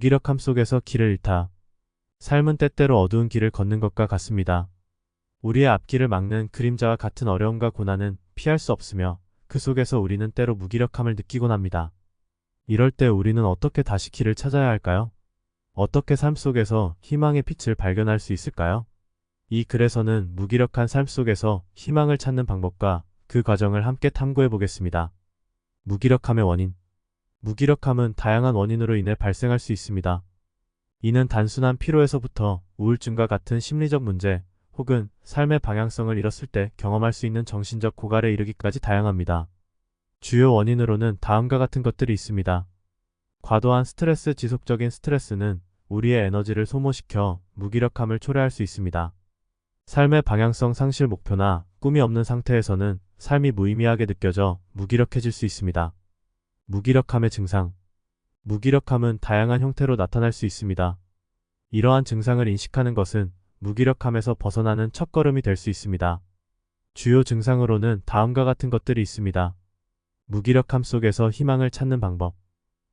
무기력함 속에서 길을 잃다. 삶은 때때로 어두운 길을 걷는 것과 같습니다. 우리의 앞길을 막는 그림자와 같은 어려움과 고난은 피할 수 없으며 그 속에서 우리는 때로 무기력함을 느끼곤 합니다. 이럴 때 우리는 어떻게 다시 길을 찾아야 할까요? 어떻게 삶 속에서 희망의 빛을 발견할 수 있을까요? 이 글에서는 무기력한 삶 속에서 희망을 찾는 방법과 그 과정을 함께 탐구해 보겠습니다. 무기력함의 원인. 무기력함은 다양한 원인으로 인해 발생할 수 있습니다. 이는 단순한 피로에서부터 우울증과 같은 심리적 문제, 혹은 삶의 방향성을 잃었을 때 경험할 수 있는 정신적 고갈에 이르기까지 다양합니다. 주요 원인으로는 다음과 같은 것들이 있습니다. 과도한 스트레스. 지속적인 스트레스는 우리의 에너지를 소모시켜 무기력함을 초래할 수 있습니다. 삶의 방향성 상실. 목표나 꿈이 없는 상태에서는 삶이 무의미하게 느껴져 무기력해질 수 있습니다. 무기력함의 증상. 무기력함은 다양한 형태로 나타날 수 있습니다. 이러한 증상을 인식하는 것은 무기력함에서 벗어나는 첫걸음이 될 수 있습니다. 주요 증상으로는 다음과 같은 것들이 있습니다. 무기력함 속에서 희망을 찾는 방법.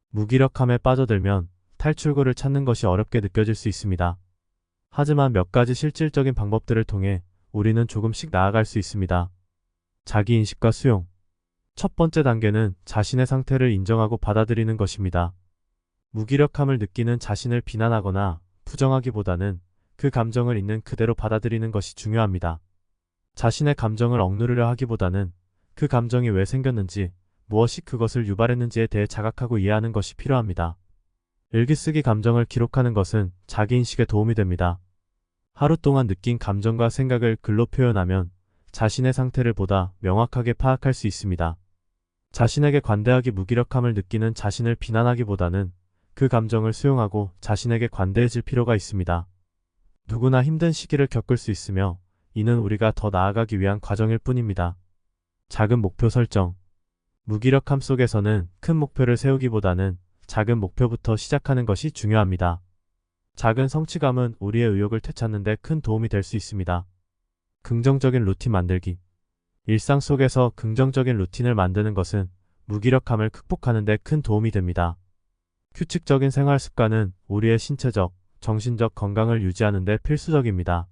무기력함에 빠져들면 탈출구를 찾는 것이 어렵게 느껴질 수 있습니다. 하지만 몇 가지 실질적인 방법들을 통해 우리는 조금씩 나아갈 수 있습니다. 자기인식과 수용. 첫 번째 단계는 자신의 상태를 인정하고 받아들이는 것입니다. 무기력함을 느끼는 자신을 비난하거나 부정하기보다는 그 감정을 있는 그대로 받아들이는 것이 중요합니다. 자신의 감정을 억누르려 하기보다는 그 감정이 왜 생겼는지, 무엇이 그것을 유발했는지에 대해 자각하고 이해하는 것이 필요합니다. 일기쓰기. 감정을 기록하는 것은 자기인식에 도움이 됩니다. 하루 동안 느낀 감정과 생각을 글로 표현하면 자신의 상태를 보다 명확하게 파악할 수 있습니다. 자신에게 관대하기. 무기력함을 느끼는 자신을 비난하기보다는 그 감정을 수용하고 자신에게 관대해질 필요가 있습니다. 누구나 힘든 시기를 겪을 수 있으며 이는 우리가 더 나아가기 위한 과정일 뿐입니다. 작은 목표 설정. 무기력함 속에서는 큰 목표를 세우기보다는 작은 목표부터 시작하는 것이 중요합니다. 작은 성취감은 우리의 의욕을 되찾는 데 큰 도움이 될 수 있습니다. 긍정적인 루틴 만들기. 일상 속에서 긍정적인 루틴을 만드는 것은 무기력함을 극복하는 데 큰 도움이 됩니다. 규칙적인 생활 습관은 우리의 신체적, 정신적 건강을 유지하는 데 필수적입니다.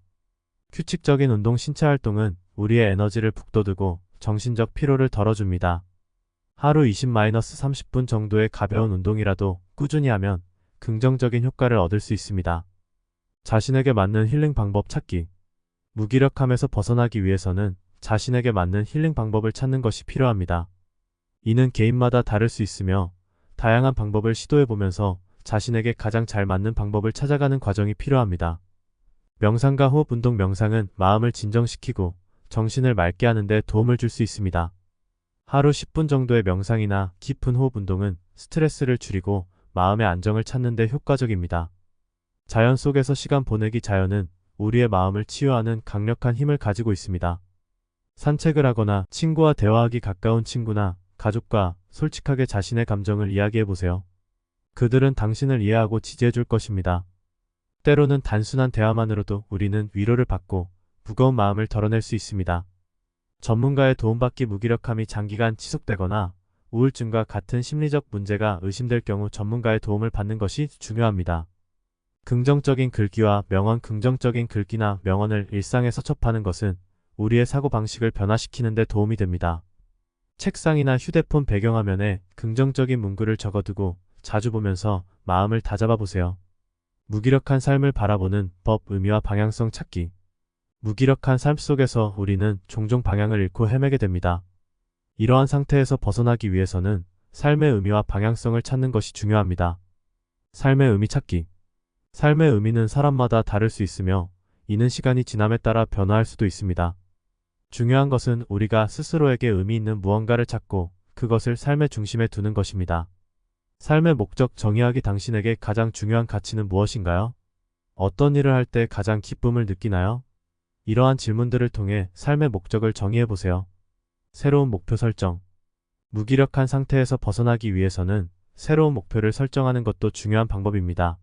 규칙적인 운동. 신체 활동은 우리의 에너지를 북돋우고 정신적 피로를 덜어줍니다. 하루 20-30분 정도의 가벼운 운동이라도 꾸준히 하면 긍정적인 효과를 얻을 수 있습니다. 자신에게 맞는 힐링 방법 찾기. 무기력함에서 벗어나기 위해서는 자신에게 맞는 힐링 방법을 찾는 것이 필요합니다. 이는 개인마다 다를 수 있으며 다양한 방법을 시도해보면서 자신에게 가장 잘 맞는 방법을 찾아가는 과정이 필요합니다. 명상과 호흡 운동. 명상은 마음을 진정시키고 정신을 맑게 하는 데 도움을 줄 수 있습니다. 하루 10분 정도의 명상이나 깊은 호흡 운동은 스트레스를 줄이고 마음의 안정을 찾는 데 효과적입니다. 자연 속에서 시간 보내기. 자연은 우리의 마음을 치유하는 강력한 힘을 가지고 있습니다. 산책을 하거나 친구와 대화하기. 가까운 친구나 가족과 솔직하게 자신의 감정을 이야기해보세요. 그들은 당신을 이해하고 지지해줄 것입니다. 때로는 단순한 대화만으로도 우리는 위로를 받고 무거운 마음을 덜어낼 수 있습니다. 전문가의 도움받기. 무기력함이 장기간 지속되거나 우울증과 같은 심리적 문제가 의심될 경우 전문가의 도움을 받는 것이 중요합니다. 긍정적인 글귀와 명언. 긍정적인 글귀나 명언을 일상에서 접하는 것은 우리의 사고방식을 변화시키는 데 도움이 됩니다. 책상이나 휴대폰 배경화면에 긍정적인 문구를 적어두고 자주 보면서 마음을 다잡아 보세요. 무기력한 삶을 바라보는 법. 의미와 방향성 찾기. 무기력한 삶 속에서 우리는 종종 방향을 잃고 헤매게 됩니다. 이러한 상태에서 벗어나기 위해서는 삶의 의미와 방향성을 찾는 것이 중요합니다. 삶의 의미 찾기. 삶의 의미는 사람마다 다를 수 있으며 이는 시간이 지남에 따라 변화할 수도 있습니다. 중요한 것은 우리가 스스로에게 의미 있는 무언가를 찾고 그것을 삶의 중심에 두는 것입니다. 삶의 목적. 정의하기. 당신에게 가장 중요한 가치는 무엇인가요? 어떤 일을 할 때 가장 기쁨을 느끼나요? 이러한 질문들을 통해 삶의 목적을 정의해보세요. 새로운 목표 설정. 무기력한 상태에서 벗어나기 위해서는 새로운 목표를 설정하는 것도 중요한 방법입니다.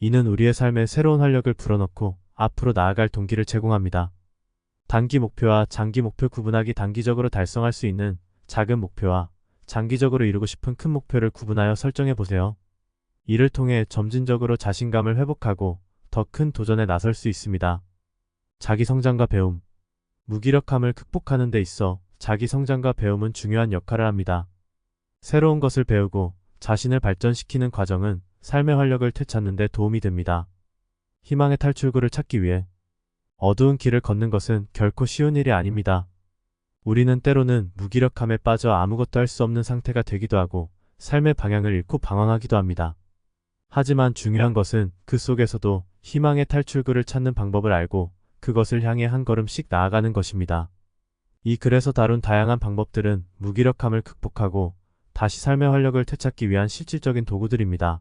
이는 우리의 삶에 새로운 활력을 불어넣고 앞으로 나아갈 동기를 제공합니다. 단기 목표와 장기 목표 구분하기. 단기적으로 달성할 수 있는 작은 목표와 장기적으로 이루고 싶은 큰 목표를 구분하여 설정해 보세요. 이를 통해 점진적으로 자신감을 회복하고 더 큰 도전에 나설 수 있습니다. 자기 성장과 배움. 무기력함을 극복하는 데 있어 자기 성장과 배움은 중요한 역할을 합니다. 새로운 것을 배우고 자신을 발전시키는 과정은 삶의 활력을 되찾는 데 도움이 됩니다. 희망의 탈출구를 찾기 위해 어두운 길을 걷는 것은 결코 쉬운 일이 아닙니다. 우리는 때로는 무기력함에 빠져 아무것도 할 수 없는 상태가 되기도 하고 삶의 방향을 잃고 방황하기도 합니다. 하지만 중요한 것은 그 속에서도 희망의 탈출구를 찾는 방법을 알고 그것을 향해 한 걸음씩 나아가는 것입니다. 이 글에서 다룬 다양한 방법들은 무기력함을 극복하고 다시 삶의 활력을 되찾기 위한 실질적인 도구들입니다.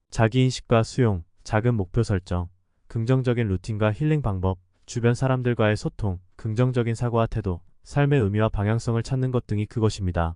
자기인식과 수용, 작은 목표 설정, 긍정적인 루틴과 힐링 방법, 주변 사람들과의 소통, 긍정적인 사고와 태도, 삶의 의미와 방향성을 찾는 것 등이 그것입니다.